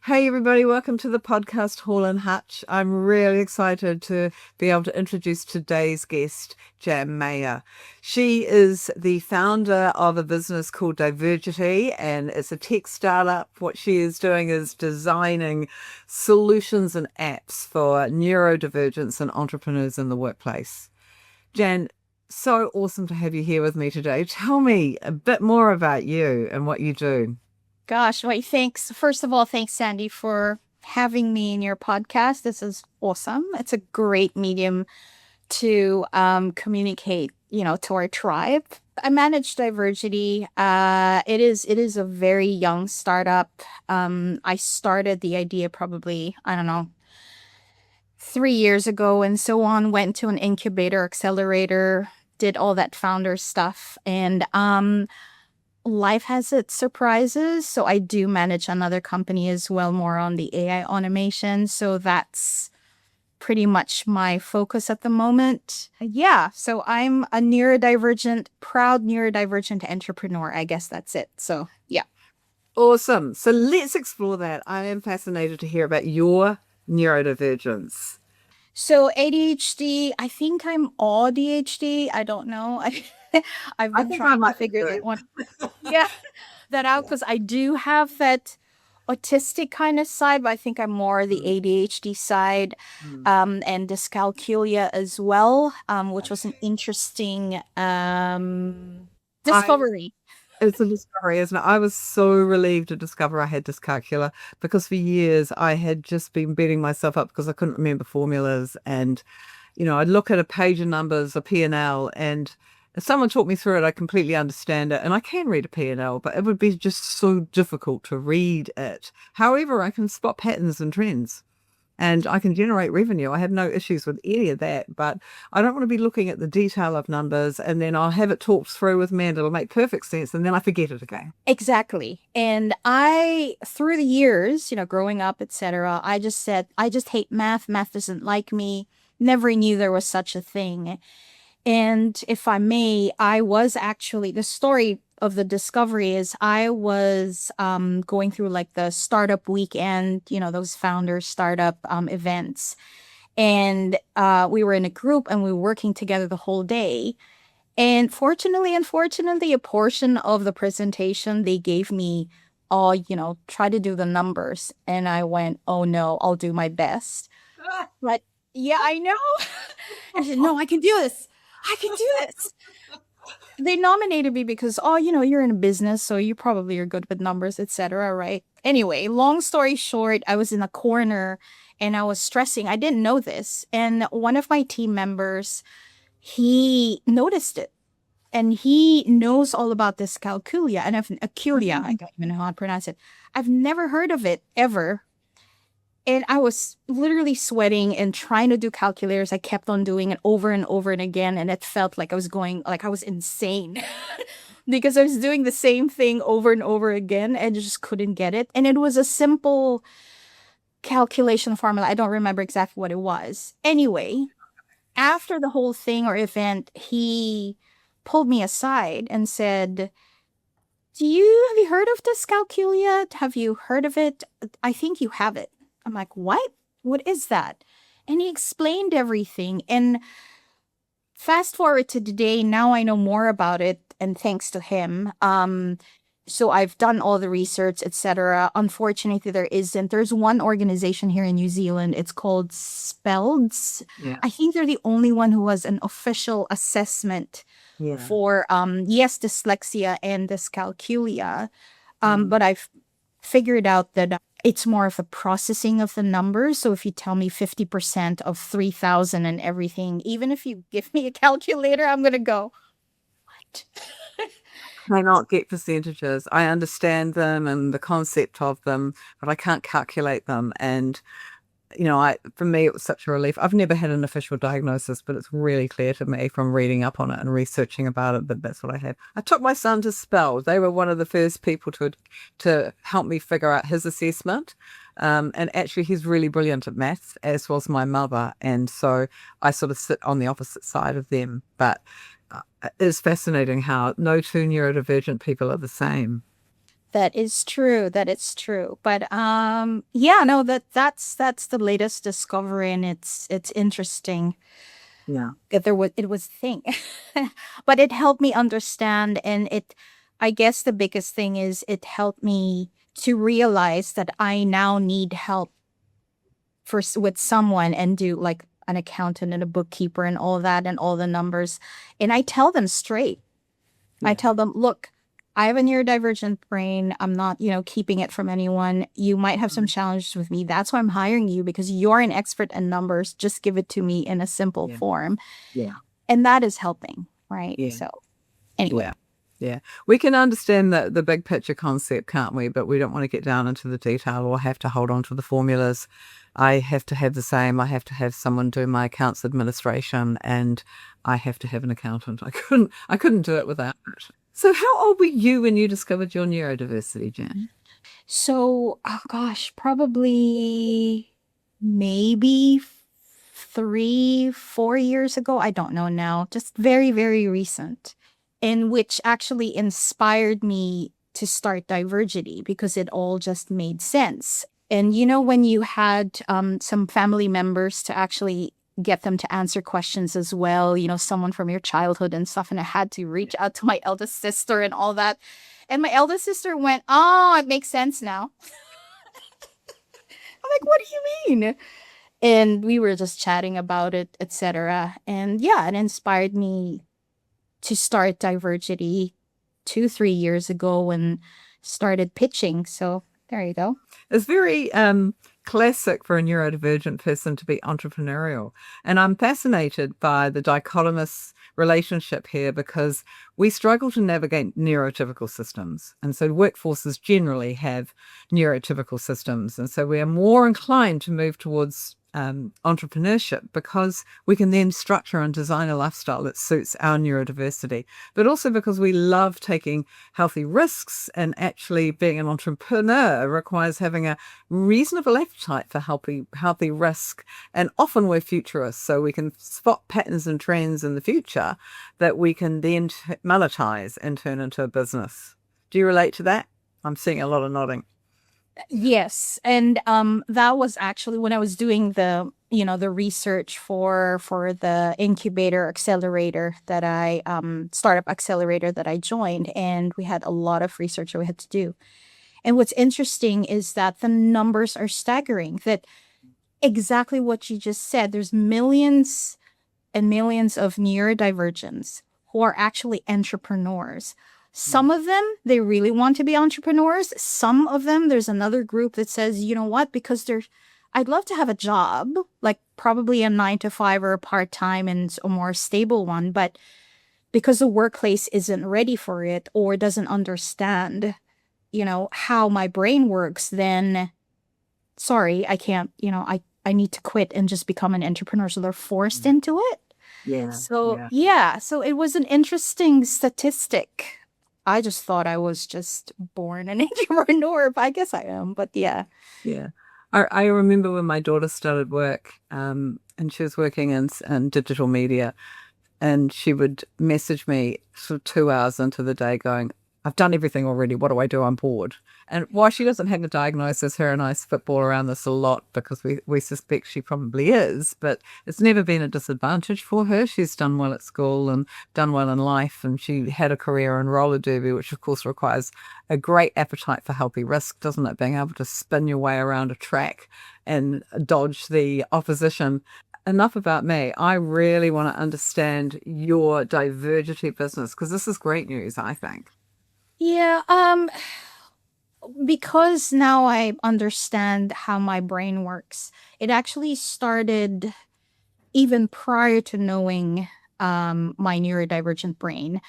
Hey, everybody, welcome to the podcast Hall and Hutch. I'm really excited to be able to introduce today's guest, Jan Mayer. She is the founder of a business called Divergity, and it's a tech startup. What she is doing is designing solutions and apps for neurodivergence and entrepreneurs in the workplace. Jan, so awesome to have you here with me today. Tell me a bit more about you and what you do. Gosh, wait, thanks. First of all, thanks, Sandy, for having me in your podcast. This is awesome. It's a great medium to communicate, to our tribe. I manage Divergity. It is a very young startup. I started the idea probably, I don't know, 3 years ago and so on, went to an incubator, accelerator, did all that founder stuff. And life has its surprises. So I do manage another company as well, more on the AI automation. So that's pretty much my focus at the moment. Yeah. So I'm a proud neurodivergent entrepreneur. I guess that's it. So yeah. Awesome. So let's explore that. I am fascinated to hear about your neurodivergence. So ADHD, I think I'm all ADHD. I don't know. I've I been think I trying to might be figure that too. one. Yeah, that out Yeah. because I do have that autistic kind of side, but I think I'm more the Mm, ADHD side, mm. and dyscalculia as well, which was an Okay. interesting I discovery. It's a discovery, isn't it? I was so relieved to discover I had dyscalculia because for years I had just been beating myself up because I couldn't remember formulas. And, I'd look at a page of numbers, a P&L, and if someone taught me through it, I completely understand it. And I can read a P&L, but it would be just so difficult to read it. However, I can spot patterns and trends and I can generate revenue. I have no issues with any of that, but I don't want to be looking at the detail of numbers and then I'll have it talked through with me and it'll make perfect sense and then I forget it again. Exactly. And through the years, growing up, etc., I just said, I just hate math. Math doesn't like me. Never knew there was such a thing. And if I may, I was actually, the story of the discovery is I was going through like the startup weekend, those founder startup events. And we were in a group and we were working together the whole day. And unfortunately, a portion of the presentation they gave me, all, try to do the numbers. And I went, oh no, I'll do my best. But yeah, I know. I said, no, I can do this. I can do this. They nominated me because, oh, you're in a business, so you probably are good with numbers, etc. Right? Anyway, long story short, I was in a corner and I was stressing. I didn't know this. And one of my team members, he noticed it and he knows all about this calculia and aculia. I don't even know how to pronounce it. I've never heard of it ever. And I was literally sweating and trying to do calculators. I kept on doing it over and over and again. And it felt like I was insane because I was doing the same thing over and over again and just couldn't get it. And it was a simple calculation formula. I don't remember exactly what it was. Anyway, after the whole thing or event, he pulled me aside and said, have you heard of dyscalculia? Have you heard of it? I think you have it. I'm like, what? What is that? And he explained everything. And fast forward to today, now I know more about it, and thanks to him. So I've done all the research, etc. Unfortunately, there's one organization here in New Zealand. It's called Spelds. Yeah. I think they're the only one who has an official assessment Yeah. for yes, dyslexia and dyscalculia. Mm. But I've figured out that it's more of a processing of the numbers. So if you tell me 50% of 3,000 and everything, even if you give me a calculator, I'm going to go, what? Cannot get percentages. I understand them and the concept of them, but I can't calculate them. And for me, it was such a relief. I've never had an official diagnosis, but it's really clear to me from reading up on it and researching about it that that's what I have. I took my son to Spell. They were one of the first people to help me figure out his assessment. And actually, he's really brilliant at maths, as was my mother. And so I sort of sit on the opposite side of them. But it is fascinating how no two neurodivergent people are the same. That is true. That is true. But yeah, no, that's the latest discovery, and it's interesting Yeah. that it was a thing. But it helped me understand, and it I guess the biggest thing is it helped me to realize that I now need help with someone and do like an accountant and a bookkeeper and all that and all the numbers. And I tell them straight. I Yeah. tell them, look, I have a neurodivergent brain. I'm not, keeping it from anyone. You might have some Mm. challenges with me. That's why I'm hiring you, because you're an expert in numbers. Just give it to me in a simple Yeah. form. Yeah. And that is helping, right? Yeah. So, anyway. Yeah. Yeah. We can understand the big picture concept, can't we? But we don't want to get down into the detail or have to hold on to the formulas. I have to have the same. I have to have someone do my accounts administration, and I have to have an accountant. I couldn't do it without it. So how old were you when you discovered your neurodiversity, Jan? So, oh gosh, probably maybe 3, 4 years ago. I don't know now. Just very, very recent, in which actually inspired me to start Divergity because it all just made sense. And when you had some family members to actually get them to answer questions as well, someone from your childhood and stuff, and I had to reach out to my eldest sister and all that. And my eldest sister went, "Oh, it makes sense now." I'm like, "What do you mean?" And we were just chatting about it, etc. And yeah, it inspired me to start Divergity 2, 3 years ago and started pitching. So there you go. It's very classic for a neurodivergent person to be entrepreneurial. And I'm fascinated by the dichotomous relationship here because we struggle to navigate neurotypical systems. And so workforces generally have neurotypical systems. And so we are more inclined to move towards entrepreneurship because we can then structure and design a lifestyle that suits our neurodiversity, but also because we love taking healthy risks, and actually being an entrepreneur requires having a reasonable appetite for healthy risk. And often we're futurists, so we can spot patterns and trends in the future that we can then monetize and turn into a business. Do you relate to that? I'm seeing a lot of nodding. Yes, and that was actually when I was doing the research for the incubator accelerator that I startup accelerator that I joined, and we had a lot of research that we had to do. And what's interesting is that the numbers are staggering. That exactly what you just said. There's millions and millions of neurodivergents who are actually entrepreneurs. Some of them, they really want to be entrepreneurs. Some of them, there's another group that says, you know what, because I'd love to have a job, like probably a 9 to 5 or a part time and a more stable one, but because the workplace isn't ready for it or doesn't understand, how my brain works, then sorry, I can't, I need to quit and just become an entrepreneur. So they're forced into it. Yeah, So, yeah, yeah, so it was an interesting statistic. I just thought I was just born an entrepreneur, but I guess I am. But yeah. yeah. I remember when my daughter started work, and she was working in digital media, and she would message me sort of 2 hours into the day going, I've done everything already. What do I do? I'm bored. And while she doesn't have a diagnosis, her and I spitball around this a lot because we suspect she probably is, but it's never been a disadvantage for her. She's done well at school and done well in life, and she had a career in roller derby, which of course requires a great appetite for healthy risk, doesn't it? Being able to spin your way around a track and dodge the opposition. Enough about me. I really want to understand your Divergity business because this is great news, I think. Yeah, because now I understand how my brain works. It actually started even prior to knowing my neurodivergent brain.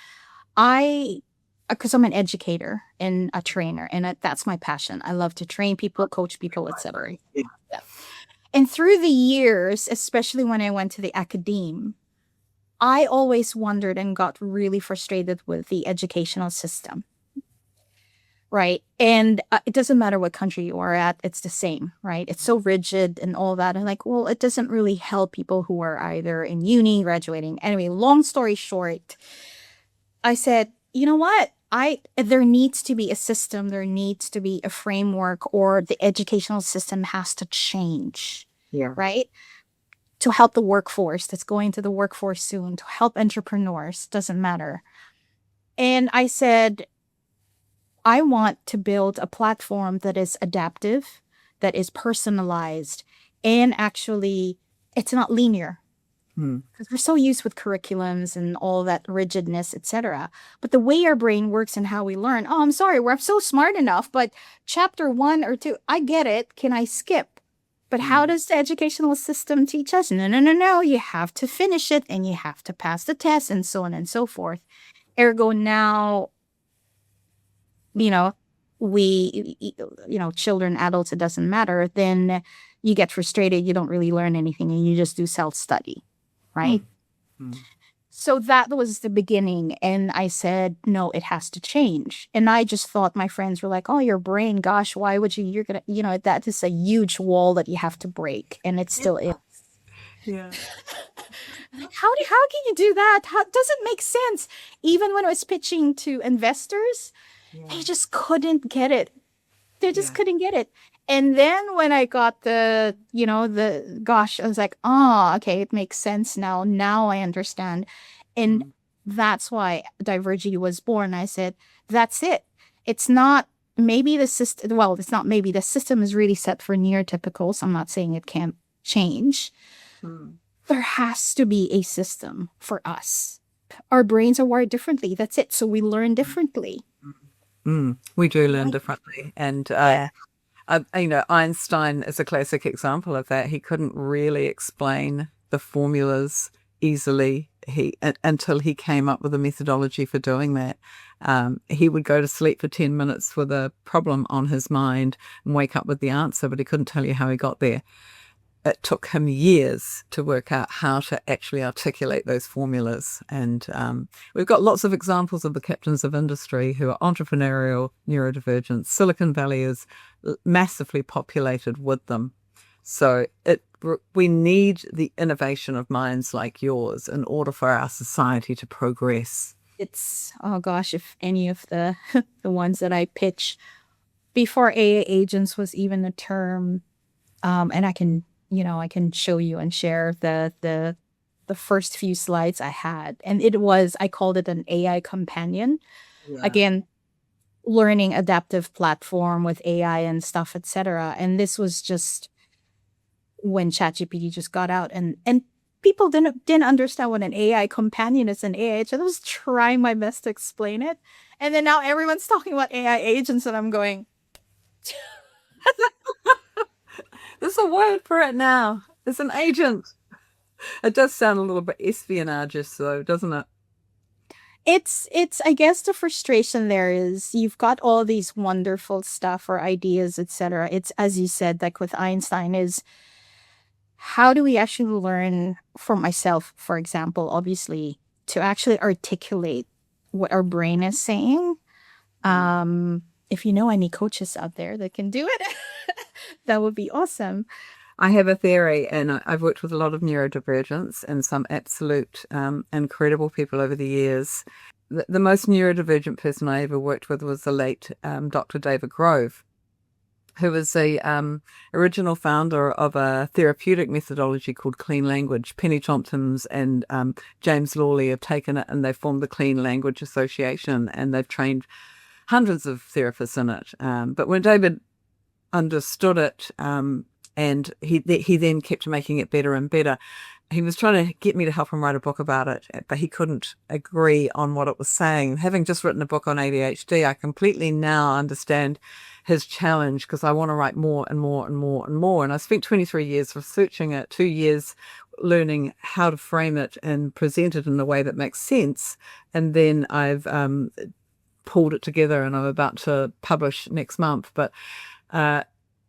I because I'm an educator and a trainer, and that's my passion. I love to train people, coach people, etc. Yeah. Yeah. And through the years, especially when I went to the academe, I always wondered and got really frustrated with the educational system, right? And it doesn't matter what country you are at, it's the same, right? It's so rigid and all that. And like, well, it doesn't really help people who are either in uni, graduating. Anyway, long story short, I said, you know what? there needs to be a system, there needs to be a framework, or the educational system has to change, Yeah. right? To help the workforce that's going to the workforce soon, to help entrepreneurs, doesn't matter. And I said, I want to build a platform that is adaptive, that is personalized, and actually it's not linear. Hmm. Because we're so used with curriculums and all that rigidness, etc. But the way our brain works and how we learn, oh, I'm sorry, we're so smart enough, but chapter 1 or 2, I get it. Can I skip? But how Hmm. does the educational system teach us? No, no, no, no. You have to finish it and you have to pass the test and so on and so forth. Ergo, now, you know, children, adults, it doesn't matter. Then you get frustrated. You don't really learn anything and you just do self study, Hmm. right? Hmm. So that was the beginning. And I said, no, it has to change. And I just thought my friends were like, oh, your brain, gosh, why would you? You're going to, that is a huge wall that you have to break. And it still is. Yeah. How can you do that? How does it make sense? Even when I was pitching to investors, they Yeah. just couldn't get it. They just Yeah. couldn't get it. And then when I got gosh, I was like, oh, okay, it makes sense now. Now I understand. And Hmm. that's why Divergity was born. I said, that's it. It's not maybe the system, well, it's not maybe the system is really set for neurotypicals. I'm not saying it can't change. Hmm. There has to be a system for us. Our brains are wired differently. That's it. So we learn differently. Mm, we do learn Right? differently. And, Yeah. Einstein is a classic example of that. He couldn't really explain the formulas easily until he came up with a methodology for doing that. He would go to sleep for 10 minutes with a problem on his mind and wake up with the answer, but he couldn't tell you how he got there. It took him years to work out how to actually articulate those formulas. And we've got lots of examples of the captains of industry who are entrepreneurial, neurodivergent. Silicon Valley is massively populated with them. So we need the innovation of minds like yours in order for our society to progress. It's, oh gosh, if any of the the ones that I pitch before AA agents was even a term, and I can show you and share the first few slides I had. And I called it an AI companion. Yeah. Again, learning adaptive platform with AI and stuff, etc. And this was just when ChatGPT just got out and people didn't understand what an AI companion is, an AI agent. I was trying my best to explain it. And then now everyone's talking about AI agents and I'm going, There's a word for it now. It's an agent. It does sound a little bit espionage though, doesn't it? it's I guess the frustration there is you've got all these wonderful stuff or ideas, etc. It's as you said, like with Einstein, is how do we actually learn for myself, for example, obviously, to actually articulate what our brain is saying. If you know any coaches out there that can do it, that would be awesome. I have a theory, and I've worked with a lot of neurodivergents and some absolute incredible people over the years. The most neurodivergent person I ever worked with was the late Dr. David Grove, who was the original founder of a therapeutic methodology called clean language. Penny Tompkins and James Lawley have taken it and they formed the Clean Language Association, and they've trained hundreds of therapists in it. But when David understood it, and he then kept making it better and better. He was trying to get me to help him write a book about it, but he couldn't agree on what it was saying. Having just written a book on ADHD, I completely now understand his challenge because I want to write more and more and more and more. And I spent 23 years researching it, 2 years learning how to frame it and present it in a way that makes sense. And then I've pulled it together and I'm about to publish next month. But uh,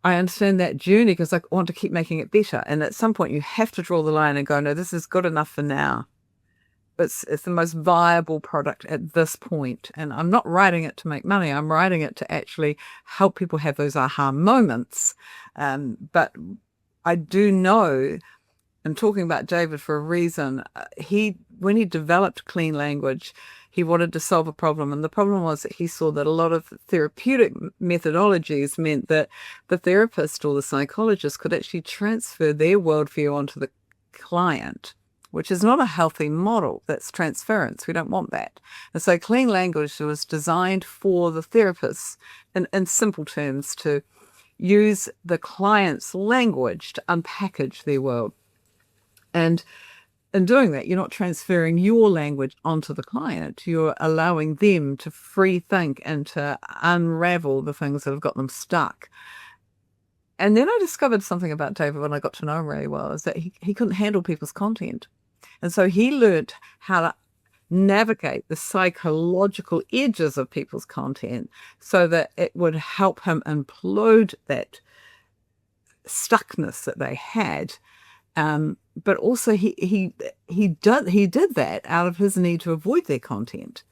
I understand that journey because I want to keep making it better. And at some point, you have to draw the line and go, no, this is good enough for now. It's the most viable product at this point. And I'm not writing it to make money. I'm writing it to actually help people have those aha moments. But I do know, I'm talking about David for a reason. When he developed clean language, he wanted to solve a problem. And the problem was that he saw that a lot of therapeutic methodologies meant that the therapist or the psychologist could actually transfer their worldview onto the client, which is not a healthy model. That's transference. We don't want that. And so clean language was designed for the therapists in simple terms to use the client's language to unpackage their world. And in doing that, you're not transferring your language onto the client. You're allowing them to free think and to unravel the things that have got them stuck. And then I discovered something about David when I got to know him really well, is that he couldn't handle people's content. And so he learned how to navigate the psychological edges of people's content so that it would help him implode that stuckness that they had. But also he did that out of his need to avoid their content,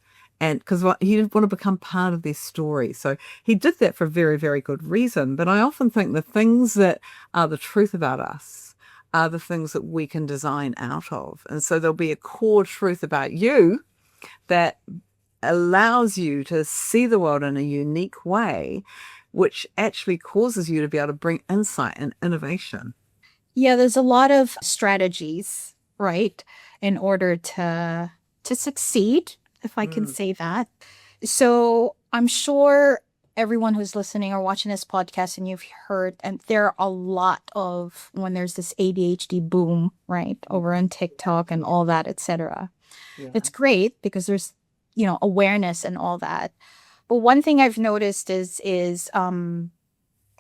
and because he didn't want to become part of their story. So he did that for a very, very good reason. But I often think the things that are the truth about us are the things that we can design out of. And so there'll be a core truth about you that allows you to see the world in a unique way, which actually causes you to be able to bring insight and innovation. Yeah, there's a lot of strategies, right, in order to succeed, if I can say that. So I'm sure everyone who's listening or watching this podcast and you've heard, and there are a lot of when there's this ADHD boom, right, over on TikTok and all that, etc. Yeah. It's great because there's, awareness and all that. But one thing I've noticed is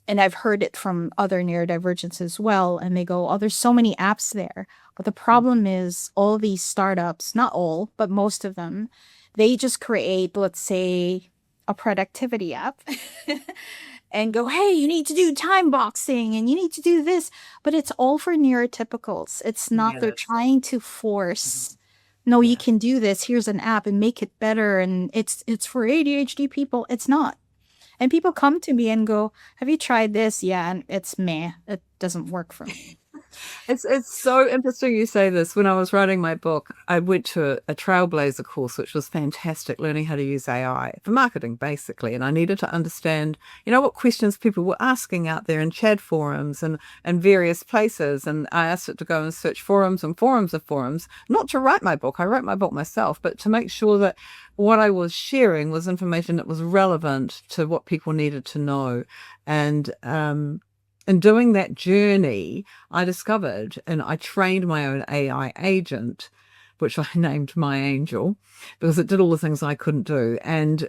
and I've heard it from other neurodivergents as well, and they go, oh, there's so many apps there. But the problem is all these startups, not all, but most of them, they just create, let's say, a productivity app and go, hey, you need to do time boxing and you need to do this. But it's all for neurotypicals. It's not, they're trying to force, no, you can do this. Here's an app and make it better. And it's for ADHD people. It's not. And people come to me and go, have you tried this? Yeah, and it's meh. It doesn't work for me. It's so interesting you say this. When I was writing my book, I went to a Trailblazer course, which was fantastic, learning how to use AI for marketing, basically. And I needed to understand, what questions people were asking out there in chat forums and various places. And I asked it to go and search forums and forums of forums, not to write my book. I wrote my book myself, but to make sure that what I was sharing was information that was relevant to what people needed to know. And in doing that journey, I discovered, and I trained my own AI agent, which I named My Angel, because it did all the things I couldn't do. And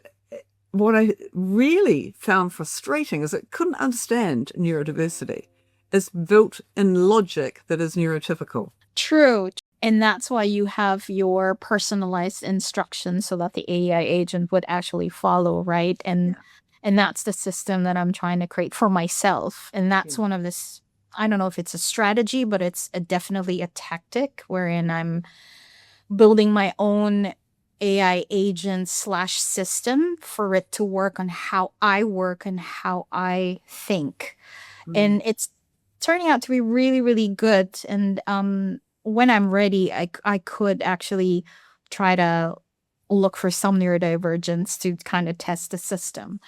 what I really found frustrating is it couldn't understand neurodiversity. It's built in logic that is neurotypical. True. And that's why you have your personalized instructions so that the AI agent would actually follow, right? And that's the system that I'm trying to create for myself. And that's one of this, I don't know if it's a strategy, but it's definitely a tactic wherein I'm building my own AI agent / system for it to work on how I work and how I think. And it's turning out to be really, really good. And when I'm ready, I could actually try to look for some neurodivergence to kind of test the system.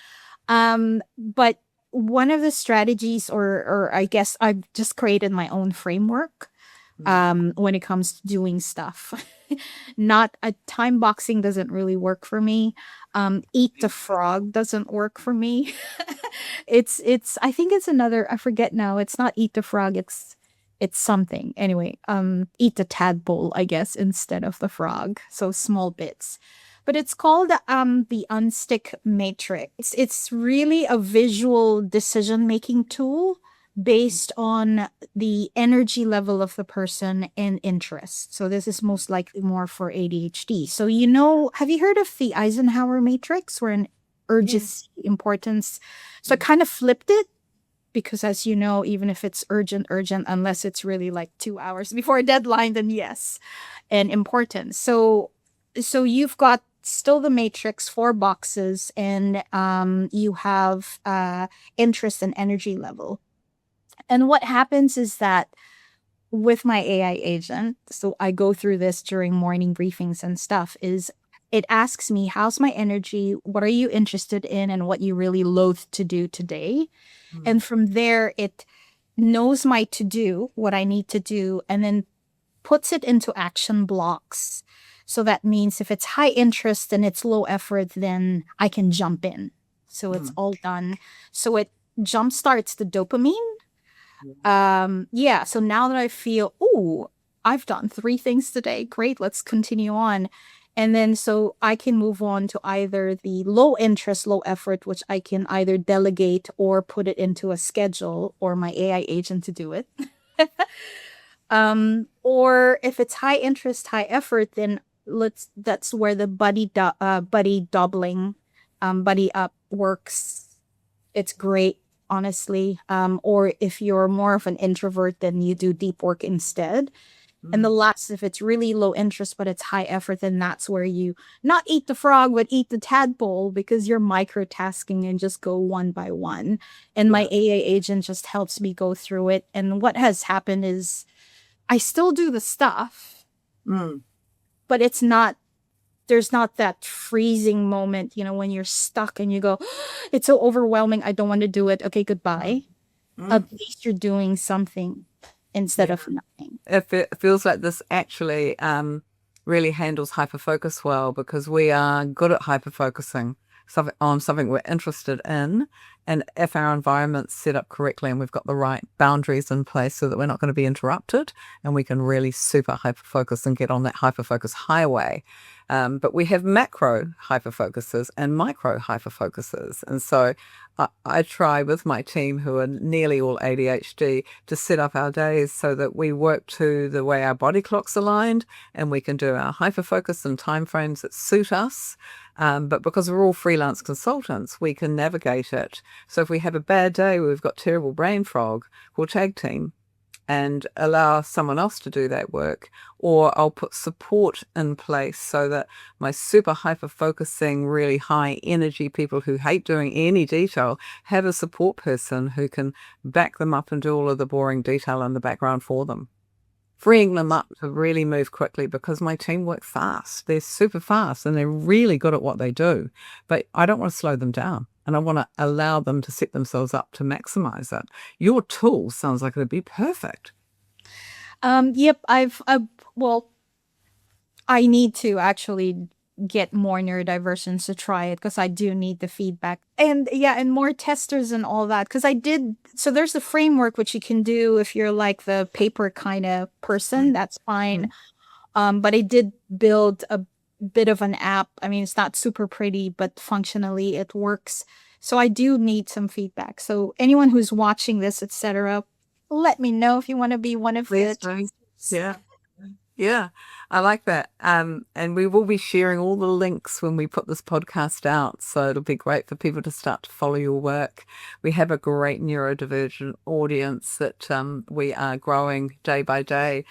But one of the strategies, or I guess I've just created my own framework when it comes to doing stuff. Not a time boxing doesn't really work for me. Eat the frog doesn't work for me. it's I think it's another, I forget now. It's not eat the frog, it's something. Anyway, eat the tadpole, I guess, instead of the frog. So small bits. But it's called the Unstick Matrix. It's really a visual decision-making tool based on the energy level of the person and interest. So this is most likely more for ADHD. So, have you heard of the Eisenhower matrix, where an urgency, importance? So I kind of flipped it because, as you know, even if it's urgent, unless it's really like 2 hours before a deadline, then yes, and importance. So you've got still the matrix, 4 boxes, and you have interest and energy level. And what happens is that with my AI agent, so I go through this during morning briefings and stuff, is it asks me, how's my energy? What are you interested in? And what you really loathe to do today? Mm. And from there, it knows my to do, what I need to do, and then puts it into action blocks. So that means if it's high interest and it's low effort, then I can jump in. So it's Mm. all done. So it jumpstarts the dopamine. Yeah. So now that I feel, ooh, I've done 3 things today. Great. Let's continue on. And then so I can move on to either the low interest, low effort, which I can either delegate or put it into a schedule or my AI agent to do it. Or if it's high interest, high effort, then that's where the buddy doubling, buddy up works. It's great, honestly. Or if you're more of an introvert, then you do deep work instead. And the Mm. last, if it's really low interest but it's high effort, then that's where you not eat the frog but eat the tadpole, because you're microtasking and just go one by one. And my Yeah. AA agent just helps me go through it. And what has happened is I still do the stuff, Mm. but there's not that freezing moment, when you're stuck and you go, it's so overwhelming. I don't want to do it. Okay, Mm. goodbye. Mm. At least you're doing something instead Yeah. of nothing. It feels like this actually really handles hyperfocus well, because we are good at hyperfocusing on something we're interested in. And if our environment's set up correctly and we've got the right boundaries in place so that we're not going to be interrupted, and we can really super hyperfocus and get on that hyperfocus highway. But we have macro hyperfocuses and micro hyperfocuses. And so I try with my team, who are nearly all ADHD, to set up our days so that we work to the way our body clock's aligned, and we can do our hyperfocus in timeframes that suit us. But because we're all freelance consultants, we can navigate it. So if we have a bad day where we've got terrible brain fog, we'll tag team and allow someone else to do that work. Or I'll put support in place so that my super hyper focusing, really high energy people who hate doing any detail have a support person who can back them up and do all of the boring detail in the background for them, freeing them up to really move quickly, because my team work fast. They're super fast and they're really good at what they do. But I don't want to slow them down, and I want to allow them to set themselves up to maximize it. Your tool sounds like it'd be perfect. Yep, well, I need to actually get more neurodivergents to try it because I do need the feedback. And yeah, and more testers and all that. So there's the framework which you can do if you're like the paper kind of person, Mm. that's fine. Mm. But I did build a bit of an app. I mean, it's not super pretty, but functionally it works. So I do need some feedback. So anyone who's watching this, etc., let me know if you want to be one of Please the do. testers. Yeah. Yeah, I like that. And we will be sharing all the links when we put this podcast out. So it'll be great for people to start to follow your work. We have a great neurodivergent audience that we are growing day by day.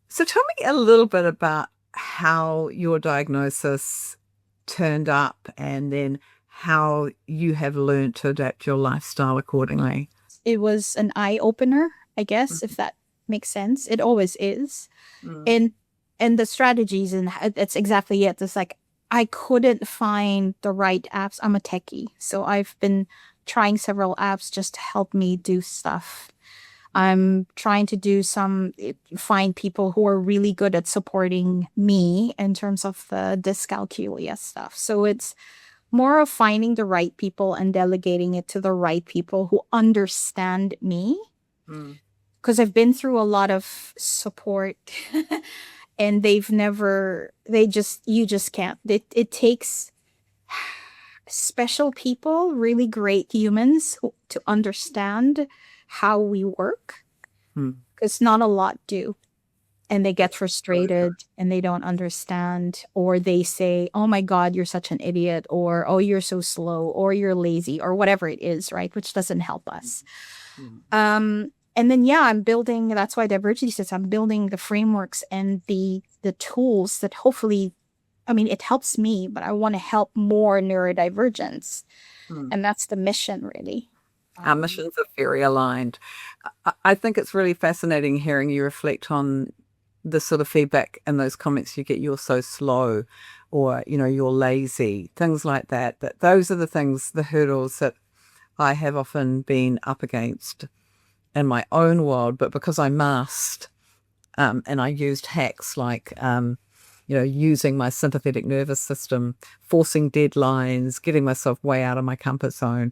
So tell me a little bit about how your diagnosis turned up, and then how you have learned to adapt your lifestyle accordingly. It was an eye opener, I guess, if that makes sense. It always is. Mm. And the strategies, and that's exactly it. It's like I couldn't find the right apps. I'm a techie, so I've been trying several apps just to help me do stuff. I'm trying to find people who are really good at supporting me in terms of the dyscalculia stuff. So it's more of finding the right people and delegating it to the right people who understand me, Mm. because I've been through a lot of support and you just can't. It takes special people, really great humans to understand how we work, Mm. because not a lot do. And they get Really good. frustrated and they don't understand, or they say, oh my God, you're such an idiot, or oh, you're so slow, or you're lazy, or whatever it is, right? Which doesn't help us. Mm. And then yeah, that's why Divergity says I'm building the frameworks and the tools that hopefully, I mean, it helps me, but I want to help more neurodivergents. Mm. And that's the mission, really. Our missions are very aligned. I think it's really fascinating hearing you reflect on the sort of feedback and those comments you get. You're so slow. or, you're lazy, things like that. That those are the things, the hurdles that I have often been up against in my own world, but because I masked and I used hacks like, using my sympathetic nervous system, forcing deadlines, getting myself way out of my comfort zone.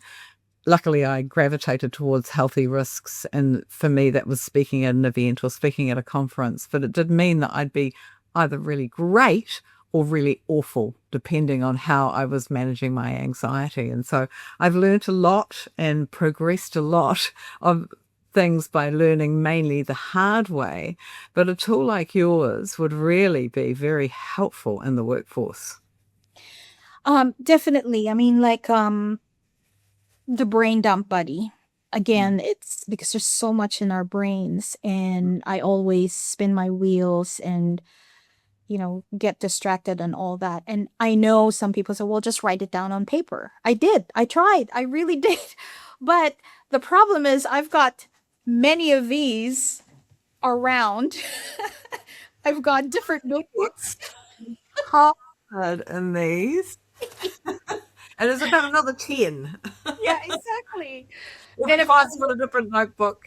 Luckily, I gravitated towards healthy risks. And for me, that was speaking at an event or speaking at a conference. But it did mean that I'd be either really great or really awful, depending on how I was managing my anxiety. And so I've learned a lot and progressed a lot of things by learning mainly the hard way. But a tool like yours would really be very helpful in the workforce. Definitely. I mean, like, the brain dump buddy. Mm. Again, it's because there's so much in our brains, and I always spin my wheels and, get distracted and all that. And I know some people say, well, just write it down on paper. I did. I tried. I really did. But the problem is, I've got many of these around. I've got different notebooks. Hard in these. And it's about another 10. Yeah, exactly. And Every five's got a different notebook.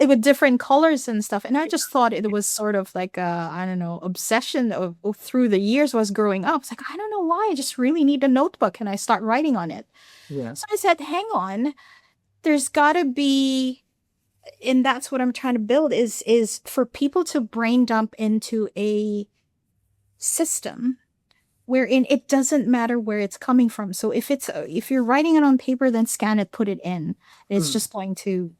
with different colors and stuff. And I just thought it was sort of like a, I don't know, obsession of through the years was growing up. It's like, I don't know why. I just really need a notebook, and I start writing on it. Yeah. So I said, hang on, there's gotta be, and that's what I'm trying to build is for people to brain dump into a system wherein it doesn't matter where it's coming from. So if you're writing it on paper, then scan it, put it in. It's Mm. just going to,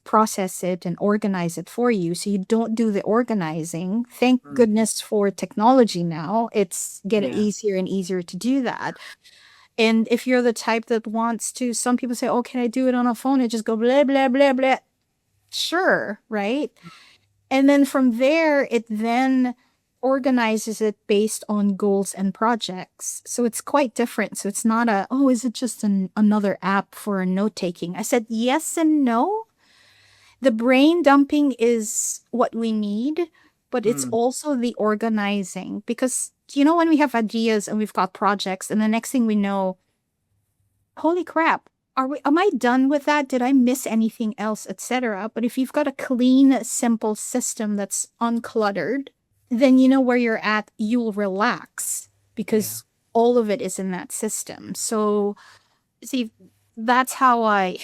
process it and organize it for you. So you don't do the organizing. Thank Mm. goodness for technology now. It's getting Yeah. easier and easier to do that. And if you're the type that wants to, some people say, oh, can I do it on a phone? And just go blah, blah, blah, blah. Sure, right? And then from there, it then organizes it based on goals and projects. So it's quite different. So it's not oh, is it just another app for note taking? I said yes and no. The brain dumping is what we need, but it's Mm. also the organizing, because, when we have ideas and we've got projects, and the next thing we know, holy crap, am I done with that? Did I miss anything else, etc.? But if you've got a clean, simple system that's uncluttered, then you know where you're at, you'll relax Yeah. because all of it is in that system. So see, that's how I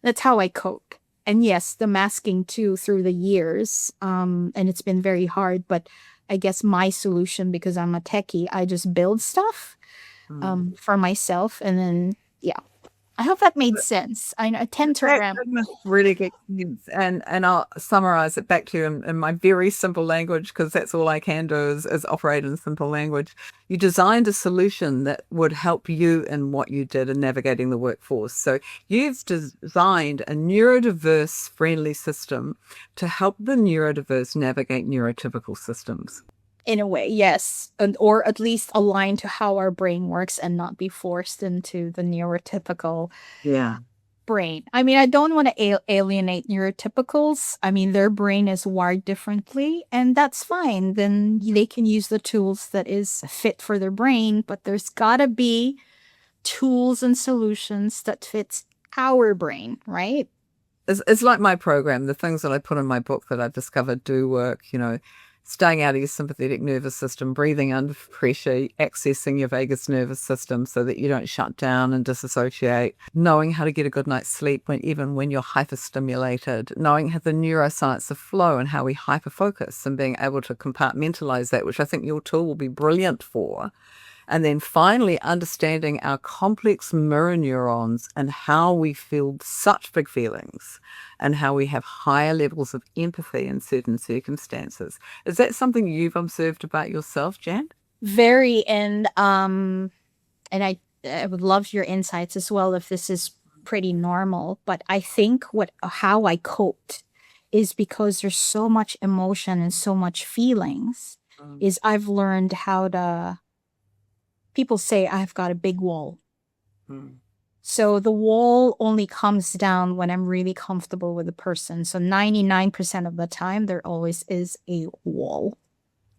that's how I cope. And yes, the masking too through the years. And it's been very hard, but I guess my solution, because I'm a techie, I just build stuff Mm. for myself, and then yeah. I hope that made sense. I tend to That ramble. must really get sense. And I'll summarize it back to you in my very simple language, because that's all I can do is operate in simple language. You designed a solution that would help you in what you did in navigating the workforce. So you've designed a neurodiverse friendly system to help the neurodiverse navigate neurotypical systems. In a way, yes. Or at least align to how our brain works and not be forced into the neurotypical Yeah. brain. I mean, I don't want to alienate neurotypicals. I mean, their brain is wired differently, and that's fine. Then they can use the tools that is fit for their brain, but there's got to be tools and solutions that fits our brain, right? It's like my program. The things that I put in my book that I've discovered do work, staying out of your sympathetic nervous system, breathing under pressure, accessing your vagus nervous system so that you don't shut down and disassociate, knowing how to get a good night's sleep even when you're hyperstimulated, knowing how the neuroscience of flow and how we hyperfocus and being able to compartmentalize that, which I think your tool will be brilliant for. And then finally, understanding our complex mirror neurons and how we feel such big feelings and how we have higher levels of empathy in certain circumstances. Is that something you've observed about yourself, Jan? Very, and I would love your insights as well if this is pretty normal, but I think what how I coped is because there's so much emotion and so much feelings, Mm. is I've learned how to, people say I've got a big wall. Mm. So the wall only comes down when I'm really comfortable with the person. So 99% of the time there always is a wall.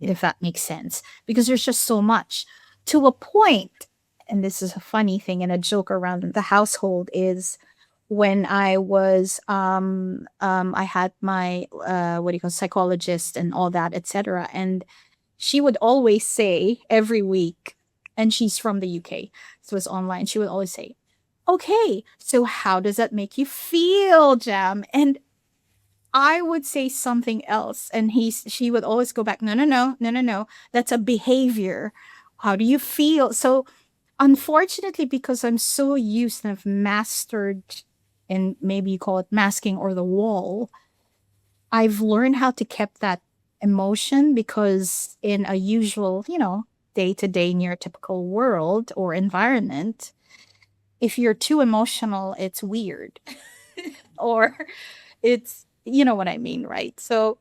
if that makes sense, because there's just so much to a point. And this is a funny thing and a joke around the household is when I had my what do you call psychologist and all that, etc. And she would always say every week, and she's from the UK, so it's online. She would always say, "Okay, so how does that make you feel, Jam?" And I would say something else, and she would always go back, "No, no, no, no, no, no. That's a behavior. How do you feel?" So unfortunately, because I'm so used and I've mastered, and maybe you call it masking or the wall, I've learned how to keep that emotion because in a usual, day to day neurotypical world or environment, if you're too emotional, it's weird or it's, you know what I mean, right? So,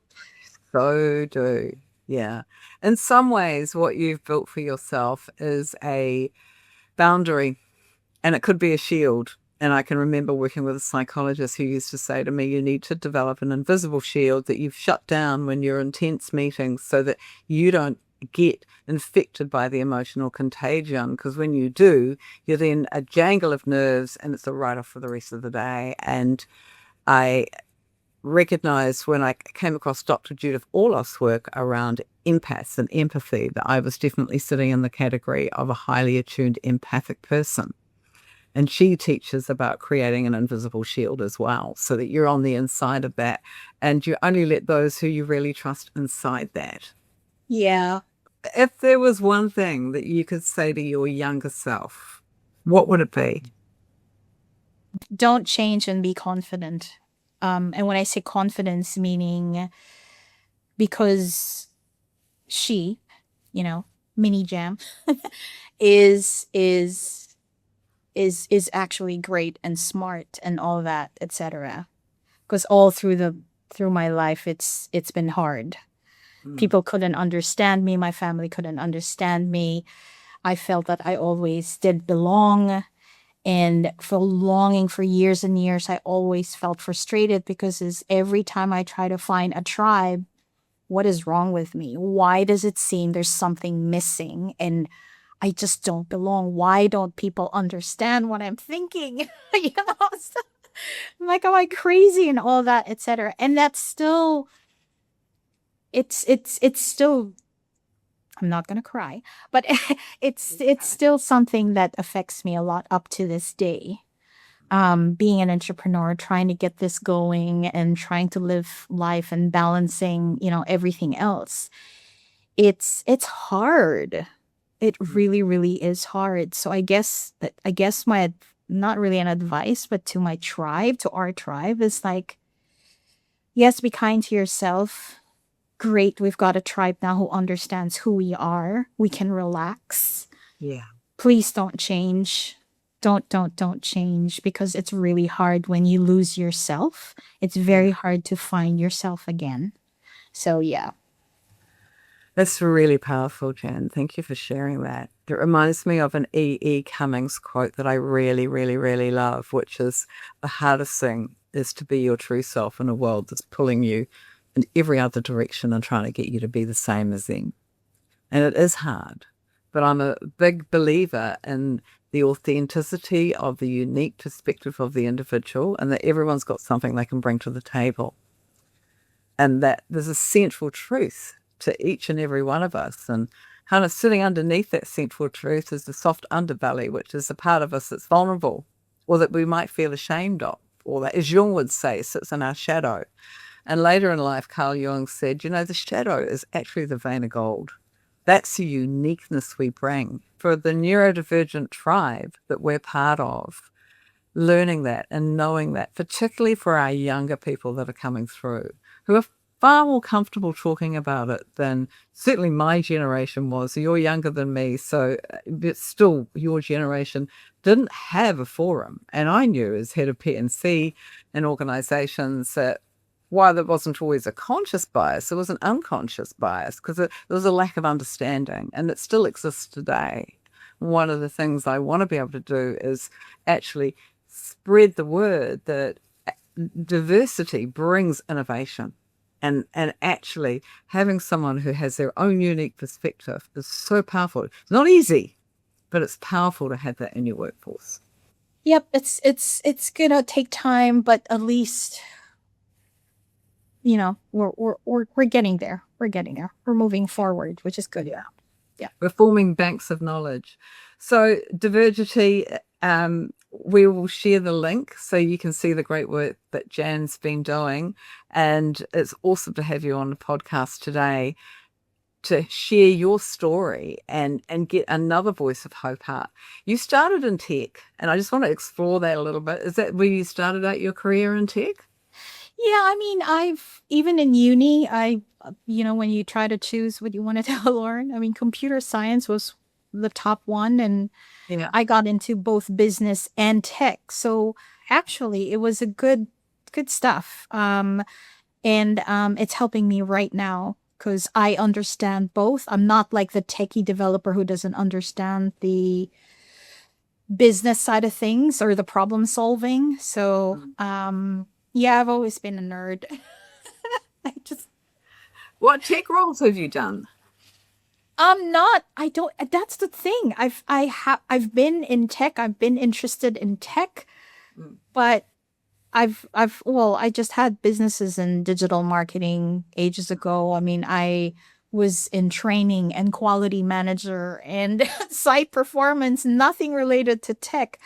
So do. Yeah. In some ways, what you've built for yourself is a boundary, and it could be a shield. And I can remember working with a psychologist who used to say to me, you need to develop an invisible shield that you've shut down when you're in tense meetings so that you don't get infected by the emotional contagion. Because when you do, you're then a jangle of nerves and it's a write off for the rest of the day. And I recognized when I came across Dr. Judith Orloff's work around empaths and empathy that I was definitely sitting in the category of a highly attuned empathic person. And she teaches about creating an invisible shield as well, so that you're on the inside of that and you only let those who you really trust inside that. yeah, If there was one thing that you could say to your younger self, what would it be? don't change and be confident. And when I say confidence, meaning because she, you know, mini jam is is actually great and smart and all that, etc. Because all through my life, it's been hard. Mm. People couldn't understand me. My family couldn't understand me. I felt that I always did belong. And for longing for years and years, I always felt frustrated because every time I try to find a tribe, what is wrong with me? Why does it seem there's something missing and I just don't belong? Why don't people understand what I'm thinking? So I'm like, am I crazy and all that, etc. And that's still, it's still. I'm not gonna cry, but it's still something that affects me a lot up to this day. Being an entrepreneur, trying to get this going and trying to live life and balancing, everything else. It's hard. It really, really is hard. So I guess not really an advice, but to my tribe, to our tribe, is like, yes, be kind to yourself. Great, we've got a tribe now who understands who we are. We can relax. Yeah. Please don't change. Don't change because it's really hard when you lose yourself. It's Yeah. very hard to find yourself again. So yeah. That's really powerful, Jan. Thank you for sharing that. It reminds me of an E. Cummings quote that I really, really, really love, which is the hardest thing is to be your true self in a world that's pulling you in every other direction and trying to get you to be the same as them. And it is hard, but I'm a big believer in the authenticity of the unique perspective of the individual and that everyone's got something they can bring to the table and that there's a central truth to each and every one of us. And kind of sitting underneath that central truth is the soft underbelly, which is the part of us that's vulnerable or that we might feel ashamed of, or that, as Jung would say, sits in our shadow. And later in life, Carl Jung said, the shadow is actually the vein of gold. That's the uniqueness we bring. For the neurodivergent tribe that we're part of, learning that and knowing that, particularly for our younger people that are coming through, who are far more comfortable talking about it than certainly my generation was. You're younger than me, so but still your generation didn't have a forum. And I knew as head of P&C in organizations that while there wasn't always a conscious bias, there was an unconscious bias because there was a lack of understanding, and it still exists today. One of the things I want to be able to do is actually spread the word that diversity brings innovation. And actually having someone who has their own unique perspective is so powerful. It's not easy, but it's powerful to have that in your workforce. Yep, it's gonna take time, but at least we're getting there. We're getting there. We're moving forward, which is good. Yeah. Yeah. We're forming banks of knowledge. So Divergity, we will share the link so you can see the great work that Jan's been doing. And it's awesome to have you on the podcast today to share your story and get another voice of hope out. You started in tech, and I just want to explore that a little bit. Is that where you started out your career in tech? Yeah, I mean, I've even in uni, when you try to choose what you wanted to learn, I mean, computer science was the top one, and Yeah. I got into both business and tech. So actually, it was a good stuff. And it's helping me right now because I understand both. I'm not like the techie developer who doesn't understand the business side of things or the problem solving. So, yeah, I've always been a nerd. I just, What tech roles have you done? I'm not, I don't, that's the thing. I've been in tech. I've been interested in tech, Mm. but well, I just had businesses in digital marketing ages ago. I mean, I was in training and quality manager and site performance, nothing related to tech,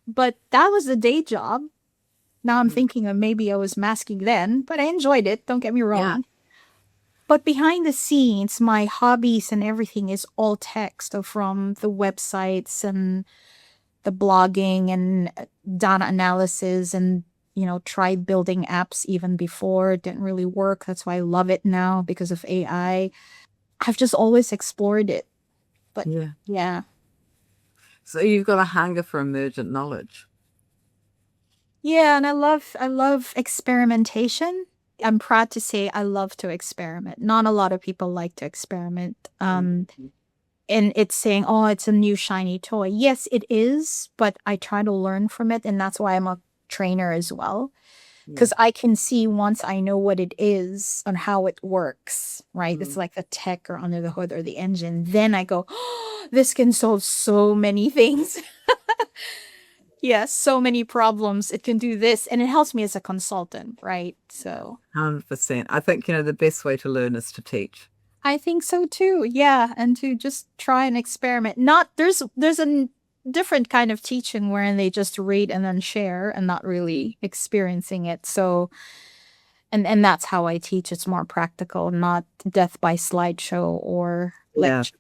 but that was a day job. Now I'm Mm. thinking of maybe I was masking then, but I enjoyed it. Don't get me Yeah. wrong. But behind the scenes, my hobbies and everything is all tech. So from the websites and the blogging and data analysis and tried building apps even before it didn't really work. That's why I love it now because of AI. I've just always explored it. But Yeah. yeah. So you've got a hunger for emergent knowledge. Yeah, and I love experimentation. I'm proud to say I love to experiment. Not a lot of people like to experiment. Mm. And it's saying, oh, it's a new shiny toy. Yes, it is, but I try to learn from it, and that's why I'm a trainer as well. Yeah. Because I can see once I know what it is and how it works, right? It's Mm. like the tech or under the hood or the engine. Then I go, oh, this can solve so many things. Yes, so many problems. It can do this, and it helps me as a consultant, right? So 100%. I think, the best way to learn is to teach. I think so too. Yeah, and to just try and experiment. Not there's a different kind of teaching wherein they just read and then share and not really experiencing it. So and that's how I teach. It's more practical, not death by slideshow or Yeah. lecture.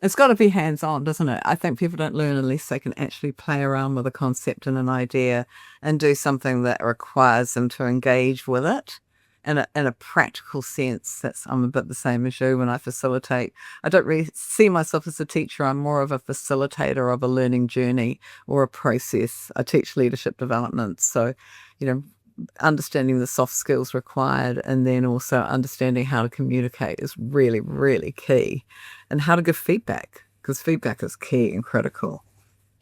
It's got to be hands-on, doesn't it? I think people don't learn unless they can actually play around with a concept and an idea and do something that requires them to engage with it in a practical sense. I'm a bit the same as you when I facilitate. I don't really see myself as a teacher. I'm more of a facilitator of a learning journey or a process. I teach leadership development. So, you know, understanding the soft skills required and then also understanding how to communicate is really, really key, and how to give feedback because feedback is key and critical.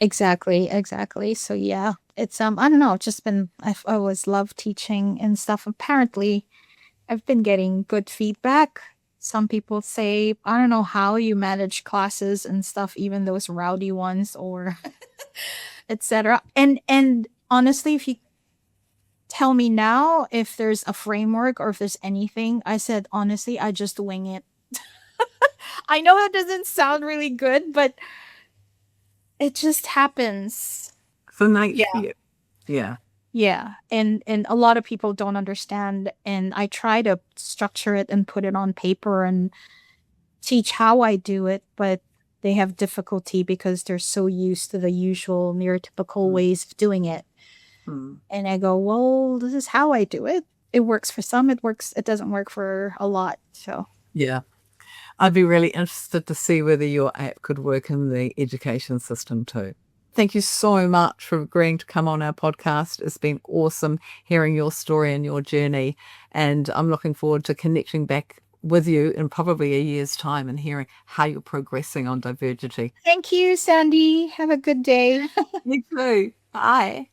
Exactly, exactly. So yeah, it's I don't know, just been I've always loved teaching and stuff. Apparently, I've been getting good feedback. Some people say, I don't know how you manage classes and stuff, even those rowdy ones or etc. And honestly, if you tell me now if there's a framework or if there's anything, I said honestly, I just wing it. I know that doesn't sound really good, but it just happens. It's innate for Yeah. you. Yeah. Yeah. And a lot of people don't understand and I try to structure it and put it on paper and teach how I do it, but they have difficulty because they're so used to the usual neurotypical Mm. ways of doing it. Mm. And I go, well, this is how I do it. It works for some, it doesn't work for a lot. So Yeah. I'd be really interested to see whether your app could work in the education system too. Thank you so much for agreeing to come on our podcast. It's been awesome hearing your story and your journey. And I'm looking forward to connecting back with you in probably a year's time and hearing how you're progressing on Divergity. thank you, Sandy. Have a good day. You too. Bye.